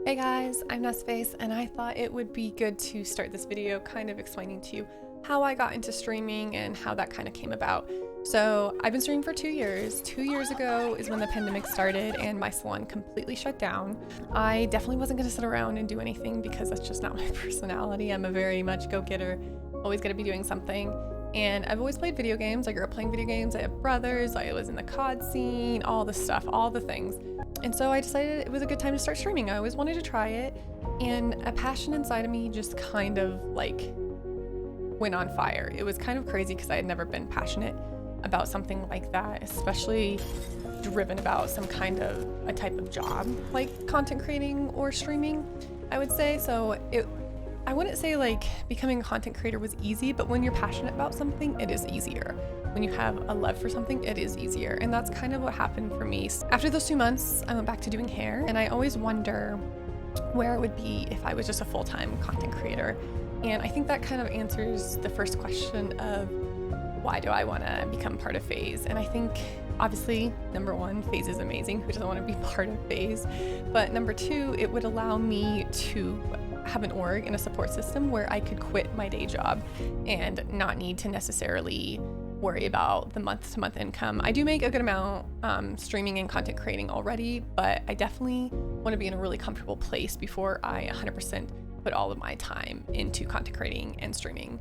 Hey guys, I'm NessPhace, and I thought it would be good to start this video kind of explaining to you how I got into streaming and how that kind of came about. So I've been streaming for 2 years. 2 years ago is when the pandemic started and my salon completely shut down. I definitely wasn't going to sit around and do anything because that's just not my personality. I'm a very much go-getter, always going to be doing something. And I've always played video games. I grew up playing video games. I have brothers. I was in the COD scene, all the stuff, all the things. And so I decided it was a good time to start streaming. I always wanted to try it, and a passion inside of me just kind of like went on fire. It was kind of crazy because I had never been passionate about something like that, especially driven about some kind of a type of job like content creating or streaming, I would say. So I wouldn't say like becoming a content creator was easy, but when you're passionate about something, it is easier. When you have a love for something, it is easier. And that's kind of what happened for me. After those 2 months, I went back to doing hair, and I always wonder where it would be if I was just a full-time content creator. And I think that kind of answers the first question of why do I want to become part of Phase? And I think obviously, number one, Phase is amazing. Who doesn't want to be part of Phase? But number two, it would allow me to have an org and a support system where I could quit my day job and not need to necessarily worry about the month-to-month income. I do make a good amount streaming and content creating already, but I definitely want to be in a really comfortable place before I 100% put all of my time into content creating and streaming.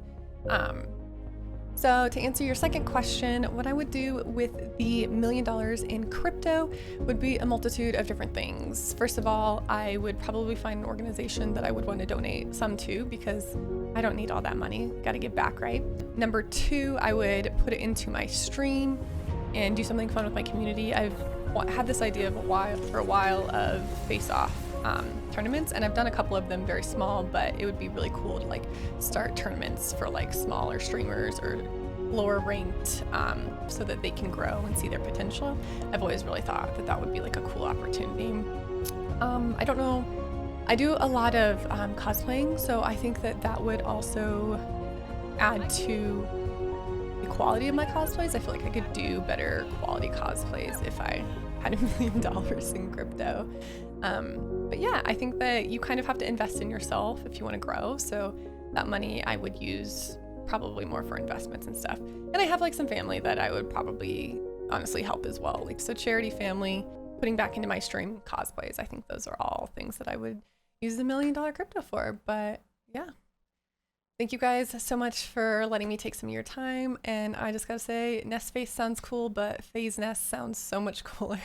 So to answer your second question, what I would do with the $1 million in crypto would be a multitude of different things. First of all, I would probably find an organization that I would want to donate some to because I don't need all that money. Got to give back, right? Number two, I would put it into my stream and do something fun with my community. I've had this idea for a while of face-off tournaments, and I've done a couple of them very small, but it would be really cool to like start tournaments for like smaller streamers or lower ranked so that they can grow and see their potential. I've always really thought that that would be like a cool opportunity. I don't know, I do a lot of cosplaying, so I think that that would also add to the quality of my cosplays. I feel like I could do better quality cosplays if I had $1 million in crypto. But yeah, I think that you kind of have to invest in yourself if you want to grow. So that money I would use probably more for investments and stuff. And I have like some family that I would probably honestly help as well. Like, so charity, family, putting back into my stream, cosplays. I think those are all things that I would use the $1 million crypto for. But yeah, thank you guys so much for letting me take some of your time. And I just gotta say, NessPhace sounds cool, but FazeNess sounds so much cooler.